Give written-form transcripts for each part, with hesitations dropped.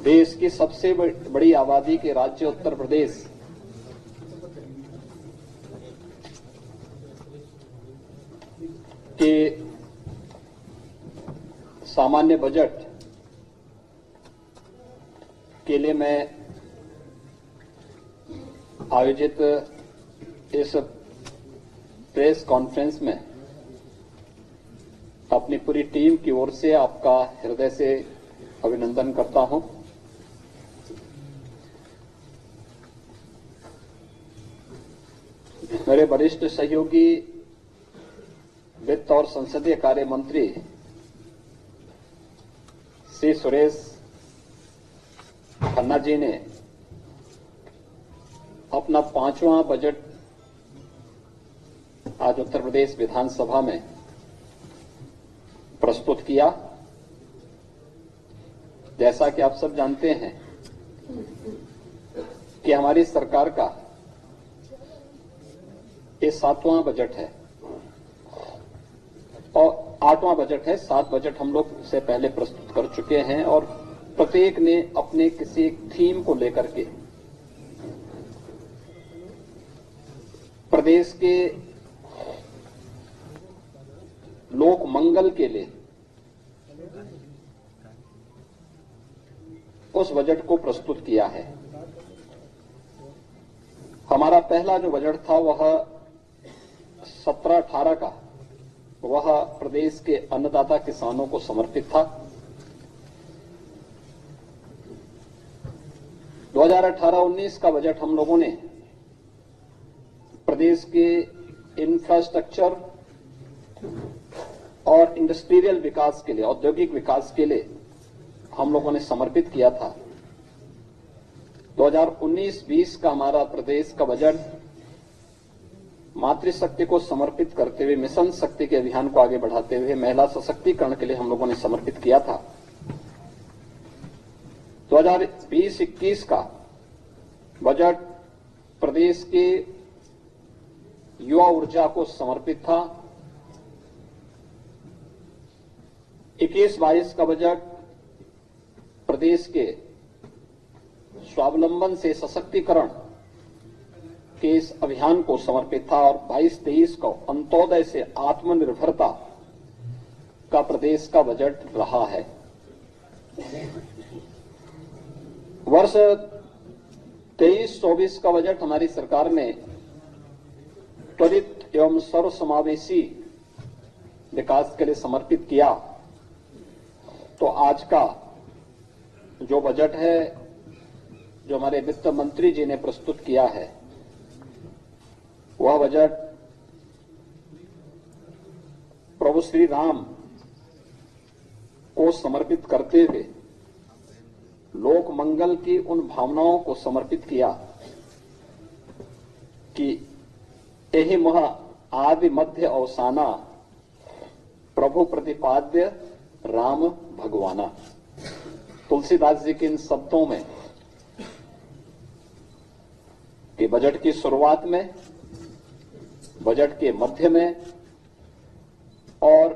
देश की सबसे बड़ी आबादी के राज्य उत्तर प्रदेश के सामान्य बजट के लिए मैं आयोजित इस प्रेस कॉन्फ्रेंस में अपनी पूरी टीम की ओर से आपका हृदय से अभिनंदन करता हूं। मेरे वरिष्ठ सहयोगी वित्त और संसदीय कार्य मंत्री श्री सुरेश खन्ना जी ने अपना 5वां बजट आज उत्तर प्रदेश विधानसभा में प्रस्तुत किया। जैसा कि आप सब जानते हैं कि हमारी सरकार का ये 7वां बजट है और 8वां बजट है। 7 बजट हम लोग से पहले प्रस्तुत कर चुके हैं और प्रत्येक ने अपने किसी एक थीम को लेकर के प्रदेश के लोक मंगल के लिए उस बजट को प्रस्तुत किया है। हमारा पहला जो बजट था वह 17-18 का, वह प्रदेश के अन्नदाता किसानों को समर्पित था। 2018-19 का बजट हम लोगों ने प्रदेश के इंफ्रास्ट्रक्चर और इंडस्ट्रियल विकास के लिए, औद्योगिक विकास के लिए हम लोगों ने समर्पित किया था। 2019-20 का हमारा प्रदेश का बजट मातृशक्ति को समर्पित करते हुए, मिशन शक्ति के अभियान को आगे बढ़ाते हुए महिला सशक्तिकरण के लिए हम लोगों ने समर्पित किया था। 2020-21 का बजट प्रदेश के युवा ऊर्जा को समर्पित था। 21-22 का बजट प्रदेश के स्वावलंबन से सशक्तिकरण के इस अभियान को समर्पित था और 22-23 को अंत्योदय से आत्मनिर्भरता का प्रदेश का बजट रहा है। वर्ष 23-24 का बजट हमारी सरकार ने त्वरित एवं सर्वसमावेशी विकास के लिए समर्पित किया। तो आज का जो बजट है, जो हमारे वित्त मंत्री जी ने प्रस्तुत किया है, वह बजट प्रभु श्री राम को समर्पित करते हुए लोक मंगल की उन भावनाओं को समर्पित किया कि एहि मह आदि मध्य अवसाना प्रभु प्रतिपाद्य राम भगवाना। तुलसीदास जी के इन शब्दों में कि बजट की शुरुआत में, बजट के मध्य में और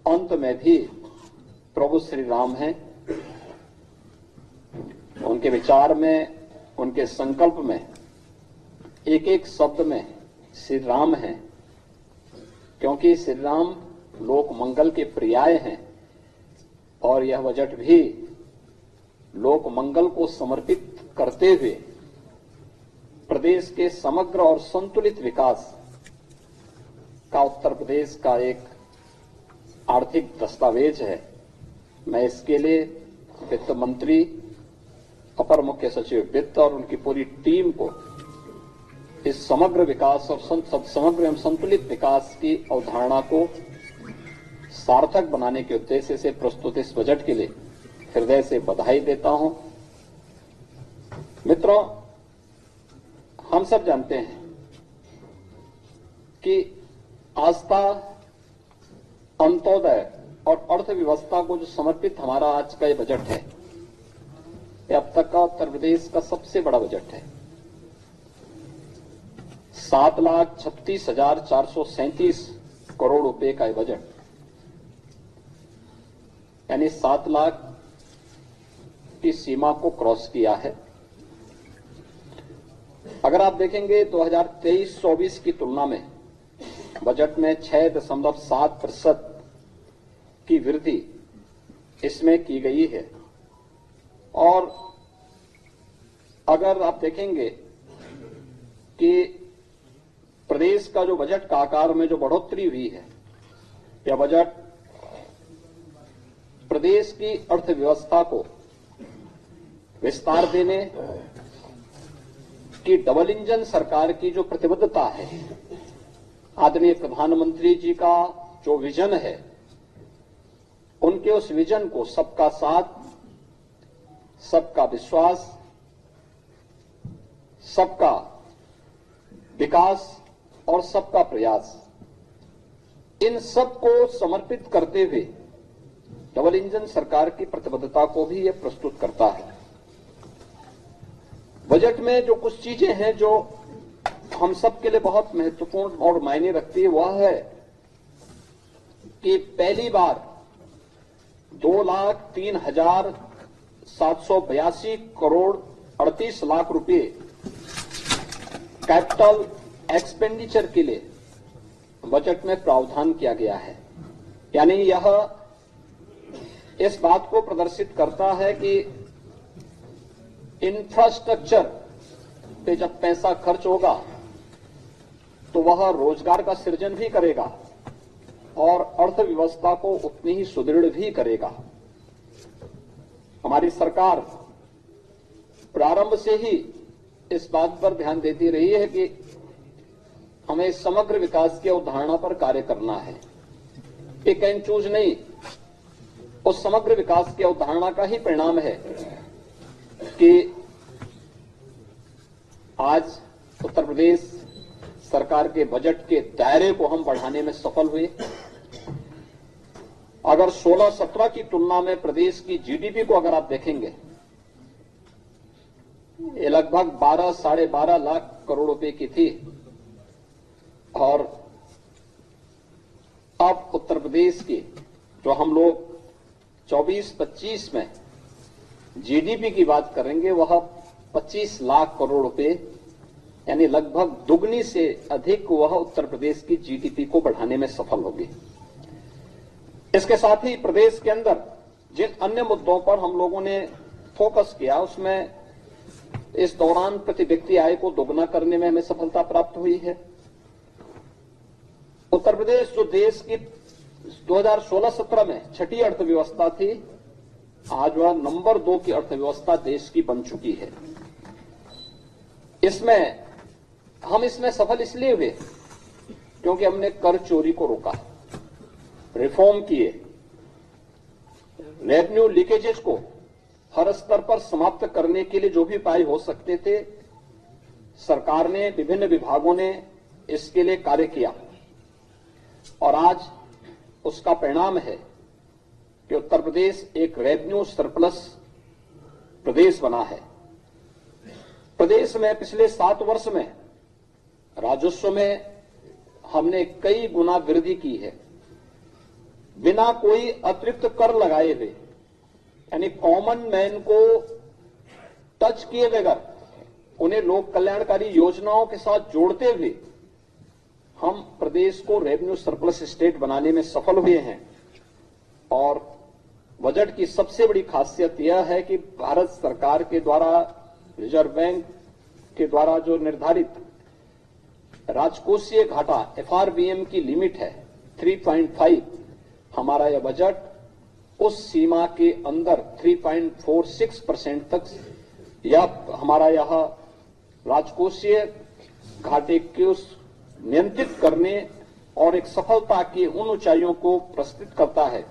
अंत में भी प्रभु श्री राम हैं। उनके विचार में, उनके संकल्प में एक एक शब्द में श्री राम हैं, क्योंकि श्री राम लोक मंगल के पर्याय हैं और यह बजट भी लोक मंगल को समर्पित करते हुए प्रदेश के समग्र और संतुलित विकास का उत्तर प्रदेश का एक आर्थिक दस्तावेज है। मैं इसके लिए वित्त मंत्री, अपर मुख्य सचिव वित्त और उनकी पूरी टीम को इस समग्र विकास और समग्र एवं संतुलित विकास की अवधारणा को सार्थक बनाने के उद्देश्य से प्रस्तुत इस बजट के लिए हृदय से बधाई देता हूं। मित्रों, हम सब जानते हैं कि आस्था, अंत्योदय और अर्थव्यवस्था को जो समर्पित हमारा आज का ये बजट है, ये अब तक का उत्तर प्रदेश का सबसे बड़ा बजट है। 7,36,437 करोड़ रुपए का ये बजट, यानी 7 की सीमा को क्रॉस किया है। अगर आप देखेंगे 2023-24 की तुलना में बजट में 6.7% की वृद्धि इसमें की गई है। और अगर आप देखेंगे कि प्रदेश का जो बजट का आकार में जो बढ़ोतरी हुई है, यह बजट प्रदेश की अर्थव्यवस्था को विस्तार देने की डबल इंजन सरकार की जो प्रतिबद्धता है, आदरणीय प्रधानमंत्री जी का जो विजन है, उनके उस विजन को सबका साथ, सबका विश्वास, सबका विकास और सबका प्रयास, इन सब को समर्पित करते हुए डबल इंजन सरकार की प्रतिबद्धता को भी यह प्रस्तुत करता है। बजट में जो कुछ चीजें हैं जो हम सब के लिए बहुत महत्वपूर्ण और मायने रखती है, वह है कि पहली बार 2,03,782 करोड़ 38 लाख रुपए कैपिटल एक्सपेंडिचर के लिए बजट में प्रावधान किया गया है। यानी यह इस बात को प्रदर्शित करता है कि इंफ्रास्ट्रक्चर पे जब पैसा खर्च होगा तो वह रोजगार का सृजन भी करेगा और अर्थव्यवस्था को उतनी ही सुदृढ़ भी करेगा। हमारी सरकार प्रारंभ से ही इस बात पर ध्यान देती रही है कि हमें समग्र विकास की अवधारणा पर कार्य करना है। पिक एंड चूज नहीं, उस समग्र विकास की अवधारणा का ही परिणाम है कि आज उत्तर प्रदेश सरकार के बजट के दायरे को हम बढ़ाने में सफल हुए। अगर 16-17 की तुलना में प्रदेश की जीडीपी को अगर आप देखेंगे, ये लगभग 12-12.5 लाख करोड़ रुपए की थी और अब उत्तर प्रदेश की जो हम लोग 24-25 में जीडीपी की बात करेंगे, वह 25 लाख करोड़ रुपए, यानी लगभग दुगनी से अधिक वह उत्तर प्रदेश की जीडीपी को बढ़ाने में सफल होगी। इसके साथ ही प्रदेश के अंदर जिन अन्य मुद्दों पर हम लोगों ने फोकस किया, उसमें इस दौरान प्रति व्यक्ति आय को दोगुना करने में हमें सफलता प्राप्त हुई है। उत्तर प्रदेश जो देश की 2016-17 में छठी अर्थव्यवस्था थी, आज वह नंबर 2 की अर्थव्यवस्था देश की बन चुकी है। हम इसमें सफल इसलिए हुए क्योंकि हमने कर चोरी को रोका, रिफॉर्म किए, रेवेन्यू लीकेजेस को हर स्तर पर समाप्त करने के लिए जो भी उपाय हो सकते थे, सरकार ने, विभिन्न विभागों ने इसके लिए कार्य किया और आज उसका परिणाम है कि उत्तर प्रदेश एक रेवेन्यू सरप्लस प्रदेश बना है। प्रदेश में पिछले 7 वर्ष में राजस्व में हमने कई गुना वृद्धि की है, बिना कोई अतिरिक्त कर लगाए हुए, यानी कॉमन मैन को टच किए बगैर, उन्हें लोक कल्याणकारी योजनाओं के साथ जोड़ते हुए हम प्रदेश को रेवेन्यू सरप्लस स्टेट बनाने में सफल हुए हैं। और बजट की सबसे बड़ी खासियत यह है कि भारत सरकार के द्वारा, रिजर्व बैंक के द्वारा जो निर्धारित राजकोषीय घाटा एफआरबीएम की लिमिट है 3.5, हमारा यह बजट उस सीमा के अंदर 3.46% तक, या हमारा यह राजकोषीय घाटे को नियंत्रित करने और एक सफलता की उन ऊंचाइयों को प्रस्तुत करता है,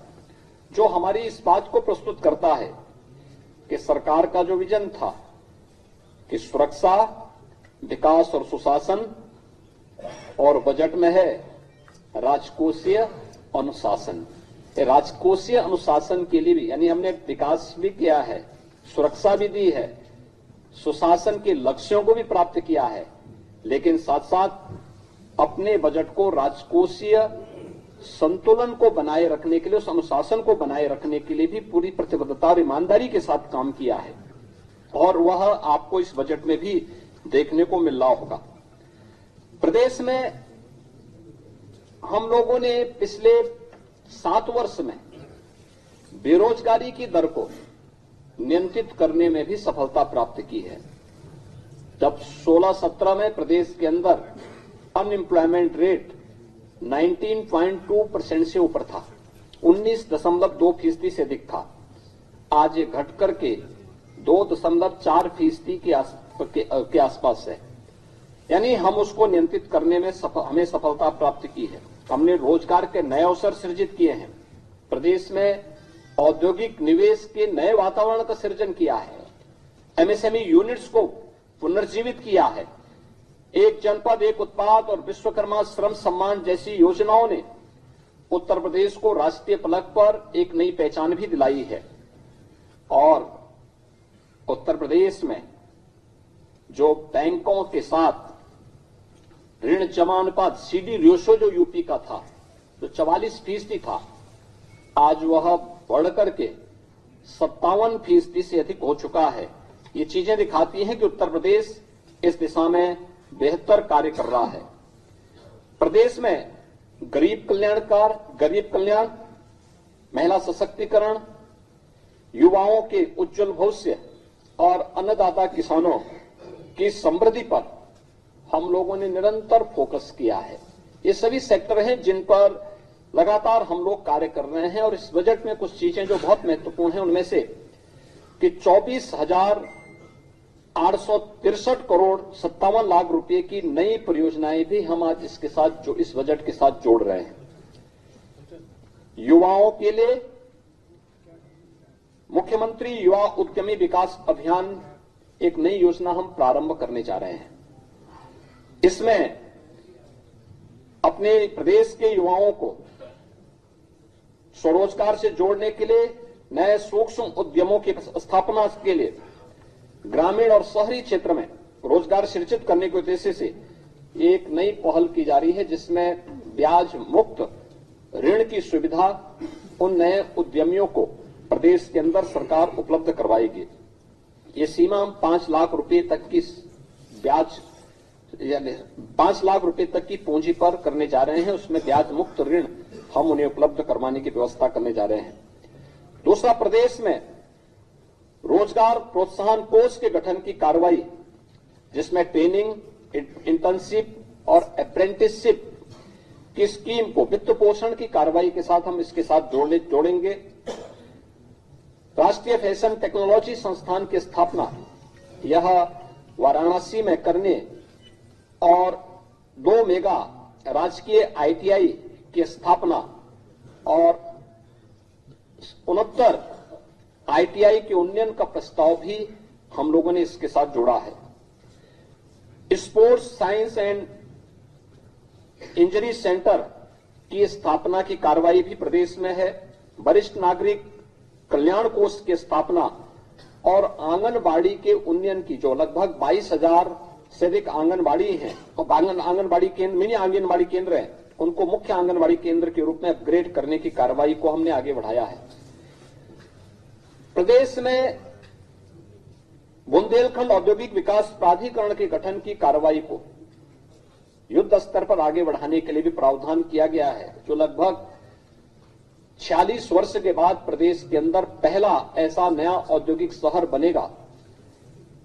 जो हमारी इस बात को प्रस्तुत करता है कि सरकार का जो विजन था कि सुरक्षा, विकास और सुशासन, और बजट में है राजकोषीय अनुशासन। राजकोषीय अनुशासन के लिए भी, यानी हमने विकास भी किया है, सुरक्षा भी दी है, सुशासन के लक्ष्यों को भी प्राप्त किया है, लेकिन साथ साथ अपने बजट को राजकोषीय संतुलन को बनाए रखने के लिए, उस अनुशासन को बनाए रखने के लिए भी पूरी प्रतिबद्धता और ईमानदारी के साथ काम किया है, और वह आपको इस बजट में भी देखने को मिल रहा होगा। प्रदेश में हम लोगों ने पिछले 7 वर्ष में बेरोजगारी की दर को नियंत्रित करने में भी सफलता प्राप्त की है। जब 16-17 में प्रदेश के अंदर अनएम्प्लॉयमेंट रेट 19.2% से ऊपर था, 19.2% से अधिक था। आज ये घट करके 2.4% के आसपास है। यानी हम उसको नियंत्रित करने में हमें सफलता प्राप्त की है। हमने रोजगार के नए अवसर सृजित किए हैं, प्रदेश में औद्योगिक निवेश के नए वातावरण का सृजन किया है, एमएसएमई यूनिट्स को पुनर्जीवित किया है, एक जनपद एक उत्पाद और विश्वकर्मा श्रम सम्मान जैसी योजनाओं ने उत्तर प्रदेश को राष्ट्रीय फलक पर एक नई पहचान भी दिलाई है। और उत्तर प्रदेश में जो बैंकों के साथ ऋण जमा अनुपात सीडी रेशो जो यूपी का था, जो 44% था, आज वह बढ़कर के 57% से अधिक हो चुका है। ये चीजें दिखाती हैं कि उत्तर प्रदेश इस दिशा में बेहतर कार्य कर रहा है। प्रदेश में गरीब कल्याण, महिला सशक्तिकरण, युवाओं के उज्जवल भविष्य और अन्नदाता किसानों की समृद्धि पर हम लोगों ने निरंतर फोकस किया है। ये सभी सेक्टर हैं जिन पर लगातार हम लोग कार्य कर रहे हैं। और इस बजट में कुछ चीजें जो बहुत महत्वपूर्ण हैं उनमें से कि 24,863 करोड़ 57 लाख रुपए की नई परियोजनाएं भी हम आज इसके साथ जो इस बजट के साथ जोड़ रहे हैं। युवाओं के लिए मुख्यमंत्री युवा उद्यमी विकास अभियान एक नई योजना हम प्रारंभ करने जा रहे हैं। इसमें अपने प्रदेश के युवाओं को स्वरोजगार से जोड़ने के लिए, नए सूक्ष्म उद्यमों की स्थापना के लिए, ग्रामीण और शहरी क्षेत्र में रोजगार सृजित करने के उद्देश्य से एक नई पहल की जा रही है, जिसमें ब्याज मुक्त ऋण की सुविधा उन नए उद्यमियों को प्रदेश के अंदर सरकार उपलब्ध करवाएगी। ये सीमा हम 5 लाख रुपए तक की ब्याज, यानी 5 लाख रुपए तक की पूंजी पर करने जा रहे हैं। उसमें ब्याज मुक्त ऋण हम उन्हें उपलब्ध करवाने की व्यवस्था करने जा रहे हैं। दूसरा, प्रदेश में रोजगार प्रोत्साहन कोष के गठन की कार्रवाई, जिसमें ट्रेनिंग, इंटर्नशिप और अप्रेंटिसशिप की स्कीम को वित्त पोषण की कार्रवाई के साथ हम इसके साथ जोड़ेंगे। राष्ट्रीय फैशन टेक्नोलॉजी संस्थान की स्थापना यह वाराणसी में करने और 2 मेगा राजकीय आईटीआई की स्थापना और 69 आईटीआई के उन्नयन का प्रस्ताव भी हम लोगों ने इसके साथ जोड़ा है। Sports science and injury centre की स्थापना की कार्रवाई भी प्रदेश में है। वरिष्ठ नागरिक कल्याण कोष की स्थापना और आंगनबाड़ी के उन्नयन की, जो लगभग 22,000 से अधिक आंगनबाड़ी हैं और आंगनबाड़ी केंद्र, मिनी आंगनबाड़ी केंद्र हैं, उनको मुख्य आंगनबाड़ी केंद्र के रूप में अपग्रेड करने की कार्रवाई को हमने आगे बढ़ाया है। प्रदेश में बुंदेलखंड औद्योगिक विकास प्राधिकरण के गठन की कार्रवाई को युद्ध स्तर पर आगे बढ़ाने के लिए भी प्रावधान किया गया है, जो लगभग 46 वर्ष के बाद प्रदेश के अंदर पहला ऐसा नया औद्योगिक शहर बनेगा,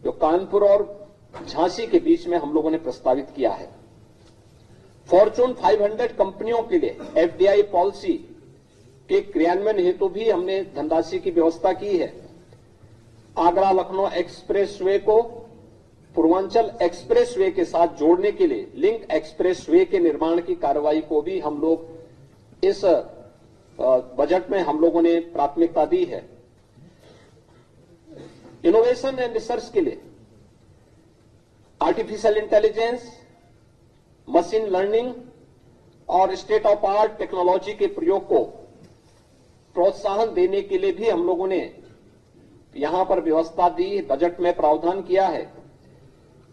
जो कानपुर और झांसी के बीच में हम लोगों ने प्रस्तावित किया है। फॉर्चून 500 कंपनियों के लिए एफडीआई पॉलिसी के क्रियान्वयन हेतु भी हमने धनराशि की व्यवस्था की है। आगरा लखनऊ एक्सप्रेसवे को पूर्वांचल एक्सप्रेसवे के साथ जोड़ने के लिए लिंक एक्सप्रेसवे के निर्माण की कार्रवाई को भी हम लोग इस बजट में हम लोगों ने प्राथमिकता दी है। इनोवेशन एंड रिसर्च के लिए आर्टिफिशियल इंटेलिजेंस, मशीन लर्निंग और स्टेट ऑफ आर्ट टेक्नोलॉजी के प्रयोग को प्रोत्साहन देने के लिए भी हम लोगों ने यहां पर व्यवस्था दी, बजट में प्रावधान किया है।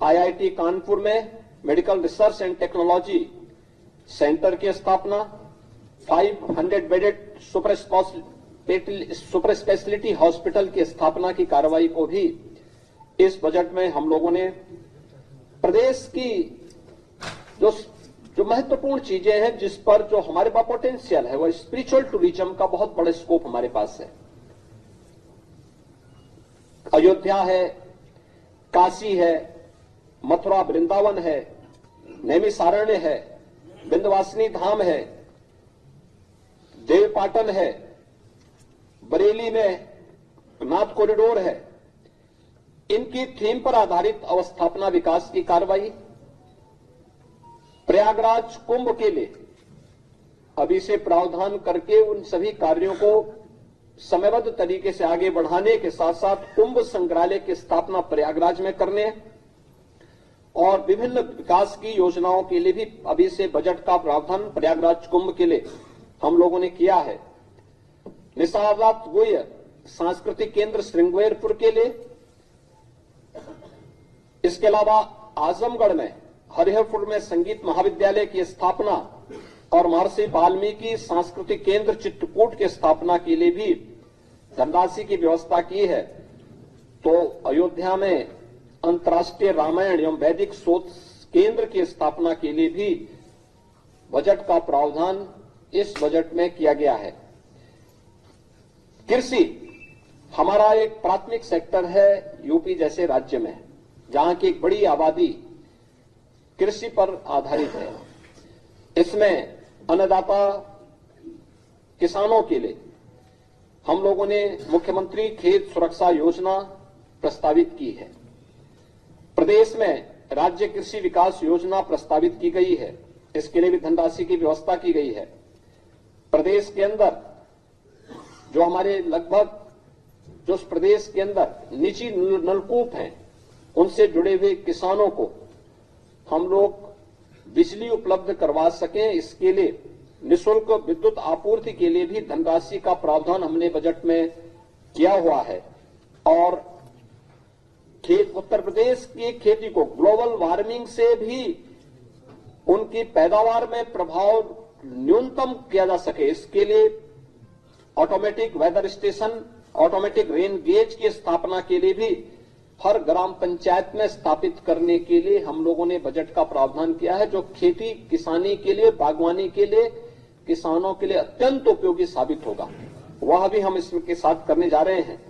आईआईटी कानपुर में medical research and technology centre की स्थापना, 500 बेडेड सुपर स्पेशलिटी हॉस्पिटल की स्थापना की कार्रवाई को भी इस बजट में हम लोगों ने प्रदेश की जो महत्वपूर्ण चीजें हैं, जिस पर जो हमारे पास पोटेंशियल है, वो स्पिरिचुअल टूरिज्म का बहुत बड़ा स्कोप हमारे पास है। अयोध्या है, काशी है, मथुरा वृंदावन है, नैमिषारण्य है, विंध्यवासिनी धाम है, देवपाटन है, बरेली में नाथ कॉरिडोर है। इनकी थीम पर आधारित अवस्थापना विकास की कार्रवाई, प्रयागराज कुंभ के लिए अभी से प्रावधान करके उन सभी कार्यों को समयबद्ध तरीके से आगे बढ़ाने के साथ साथ कुंभ संग्रहालय की स्थापना प्रयागराज में करने और विभिन्न विकास की योजनाओं के लिए भी अभी से बजट का प्रावधान प्रयागराज कुंभ के लिए हम लोगों ने किया है। निशावत गोय सांस्कृतिक केंद्र श्रृंगेरपुर के लिए, इसके अलावा आजमगढ़ में हरिहरपुर में संगीत महाविद्यालय की स्थापना और महर्षि वाल्मीकि सांस्कृतिक केंद्र चित्रकूट की स्थापना के लिए भी धनराशि की व्यवस्था की है। तो अयोध्या में अंतर्राष्ट्रीय रामायण एवं वैदिक शोध केंद्र की स्थापना के लिए भी बजट का प्रावधान इस बजट में किया गया है। कृषि हमारा एक प्राथमिक सेक्टर है यूपी जैसे राज्य में, जहां की एक बड़ी आबादी कृषि पर आधारित है। इसमें अन्नदाता किसानों के लिए हम लोगों ने मुख्यमंत्री खेत सुरक्षा योजना प्रस्तावित की है। प्रदेश में राज्य कृषि विकास योजना प्रस्तावित की गई है, इसके लिए भी धनराशि की व्यवस्था की गई है। प्रदेश के अंदर जो हमारे लगभग जो प्रदेश के अंदर निजी नलकूप हैं, उनसे जुड़े हुए किसानों को हम लोग बिजली उपलब्ध करवा सकें, इसके लिए निःशुल्क विद्युत आपूर्ति के लिए भी धनराशि का प्रावधान हमने बजट में किया हुआ है। और उत्तर प्रदेश की खेती को ग्लोबल वार्मिंग से भी उनकी पैदावार में प्रभाव न्यूनतम किया जा सके, इसके लिए automatic weather station, automatic rain gauge की स्थापना के लिए भी हर ग्राम पंचायत में स्थापित करने के लिए हम लोगों ने बजट का प्रावधान किया है, जो खेती किसानी के लिए, बागवानी के लिए, किसानों के लिए अत्यंत उपयोगी साबित होगा। वह भी हम इसके साथ करने जा रहे हैं।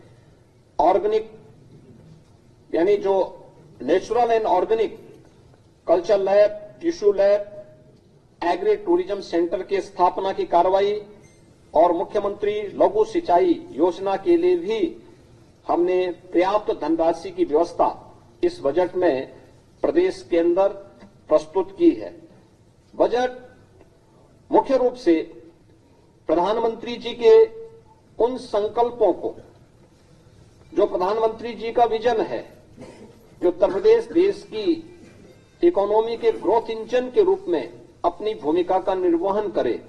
ऑर्गेनिक यानी जो natural and organic culture lab, tissue lab, agri tourism centre की स्थापना की कार्रवाई और मुख्यमंत्री लघु सिंचाई योजना के लिए भी हमने पर्याप्त धनराशि की व्यवस्था इस बजट में प्रदेश के अंदर प्रस्तुत की है। बजट मुख्य रूप से प्रधानमंत्री जी के उन संकल्पों को, जो प्रधानमंत्री जी का विजन है कि उत्तर प्रदेश देश की इकोनॉमी के ग्रोथ इंजन के रूप में अपनी भूमिका का निर्वहन करे,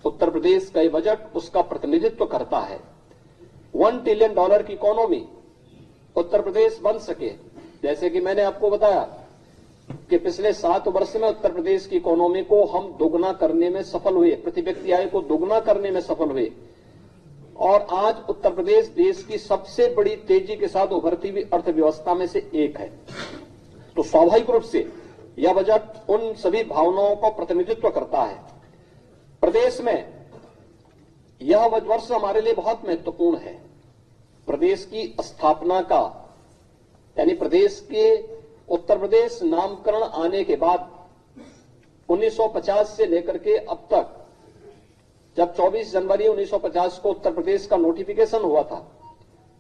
उत्तर प्रदेश का ये बजट उसका प्रतिनिधित्व करता है। $1 ट्रिलियन की इकोनॉमी उत्तर प्रदेश बन सके, जैसे कि मैंने आपको बताया कि पिछले 7 वर्ष में उत्तर प्रदेश की इकोनॉमी को हम दोगुना करने में सफल हुए, प्रति व्यक्ति आय को दोगुना करने में सफल हुए और आज उत्तर प्रदेश देश की सबसे बड़ी तेजी के साथ उभरती हुई अर्थव्यवस्था में से एक है। तो स्वाभाविक रूप से यह बजट उन सभी भावनाओं का प्रतिनिधित्व करता है। प्रदेश में यह वर्ष हमारे लिए बहुत महत्वपूर्ण है। प्रदेश की स्थापना का यानी प्रदेश के उत्तर प्रदेश नामकरण आने के बाद 1950 से लेकर के अब तक, जब 24 जनवरी 1950 को उत्तर प्रदेश का नोटिफिकेशन हुआ था,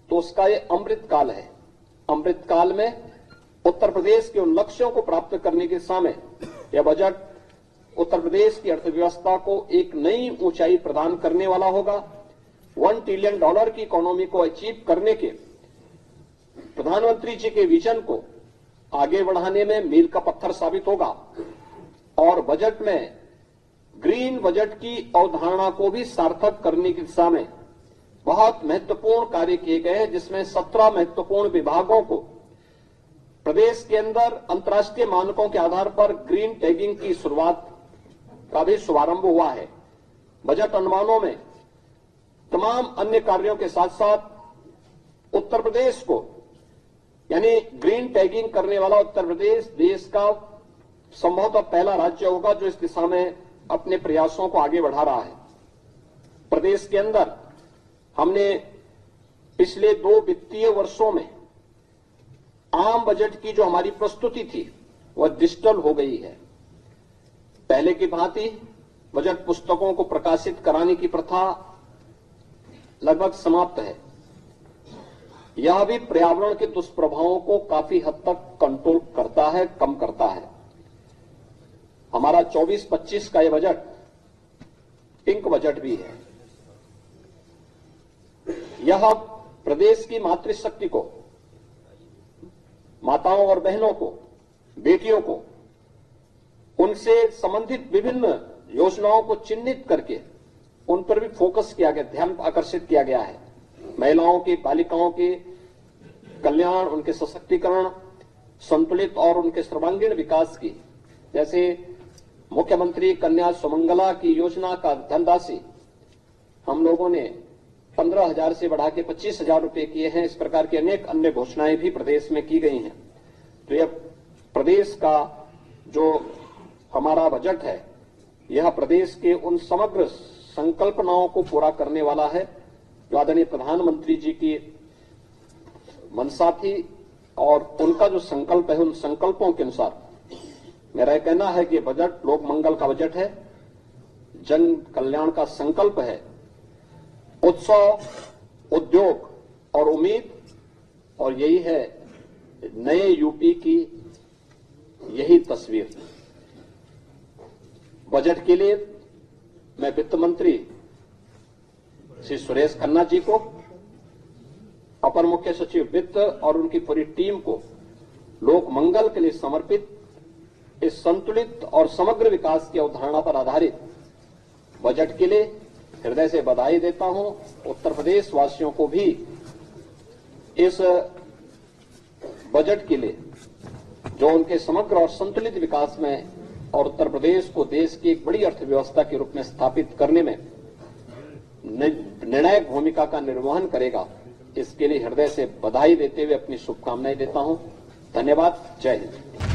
तो उसका ये अमृत काल है। अमृत काल में उत्तर प्रदेश के उन लक्ष्यों को प्राप्त करने के समय यह बजट उत्तर प्रदेश की अर्थव्यवस्था को एक नई ऊंचाई प्रदान करने वाला होगा। $1 ट्रिलियन की इकोनॉमी को अचीव करने के प्रधानमंत्री जी के विजन को आगे बढ़ाने में मील का पत्थर साबित होगा। और बजट में ग्रीन बजट की अवधारणा को भी सार्थक करने की दिशा में बहुत महत्वपूर्ण कार्य किए गए हैं, जिसमें 17 महत्वपूर्ण विभागों को प्रदेश के अंदर अंतर्राष्ट्रीय मानकों के आधार पर ग्रीन टैगिंग की शुरुआत का भी शुभारंभ हुआ है। बजट अनुमानों में तमाम अन्य कार्यों के साथ साथ उत्तर प्रदेश को, यानी ग्रीन टैगिंग करने वाला उत्तर प्रदेश देश का संभवतः पहला राज्य होगा जो इस दिशा में अपने प्रयासों को आगे बढ़ा रहा है। प्रदेश के अंदर हमने पिछले 2 वित्तीय वर्षों में आम बजट की जो हमारी प्रस्तुति थी वह डिजिटल हो गई है। पहले की भांति बजट पुस्तकों को प्रकाशित कराने की प्रथा लगभग समाप्त है। यह भी पर्यावरण के दुष्प्रभावों को काफी हद तक कंट्रोल करता है, कम करता है। हमारा 24-25 का यह बजट पिंक बजट भी है। यह प्रदेश की मातृशक्ति को, माताओं और बहनों को, बेटियों को, उनसे संबंधित विभिन्न योजनाओं को चिन्हित करके उन पर भी फोकस किया गया, ध्यान आकर्षित किया गया है। महिलाओं की, बालिकाओं के कल्याण, उनके सशक्तिकरण, संतुलित और उनके सर्वांगीण विकास की, जैसे मुख्यमंत्री कन्या सुमंगला की योजना का धनराशि हम लोगों ने 15,000 से बढ़ा के 25,000 रुपए किए हैं। इस प्रकार की अनेक अन्य घोषणाएं भी प्रदेश में की गई हैं। तो यह प्रदेश का जो हमारा बजट है, यह प्रदेश के उन समग्र संकल्पनाओं को पूरा करने वाला है जो आदरणीय प्रधानमंत्री जी की मंशा थी और उनका जो संकल्प है, उन संकल्पों के अनुसार मेरा यह कहना है कि बजट लोक मंगल का बजट है, जन कल्याण का संकल्प है, उत्सव, उद्योग और उम्मीद, और यही है नए यूपी की यही तस्वीर। बजट के लिए मैं वित्त मंत्री श्री सुरेश खन्ना जी को, अपर मुख्य सचिव वित्त और उनकी पूरी टीम को लोक मंगल के लिए समर्पित इस संतुलित और समग्र विकास की अवधारणा पर आधारित बजट के लिए हृदय से बधाई देता हूं। उत्तर प्रदेश वासियों को भी इस बजट के लिए जो उनके समग्र और संतुलित विकास में और उत्तर प्रदेश को देश की एक बड़ी अर्थव्यवस्था के रूप में स्थापित करने में निर्णायक भूमिका का निर्वहन करेगा, इसके लिए हृदय से बधाई देते हुए अपनी शुभकामनाएं देता हूं। धन्यवाद। जय हिंद।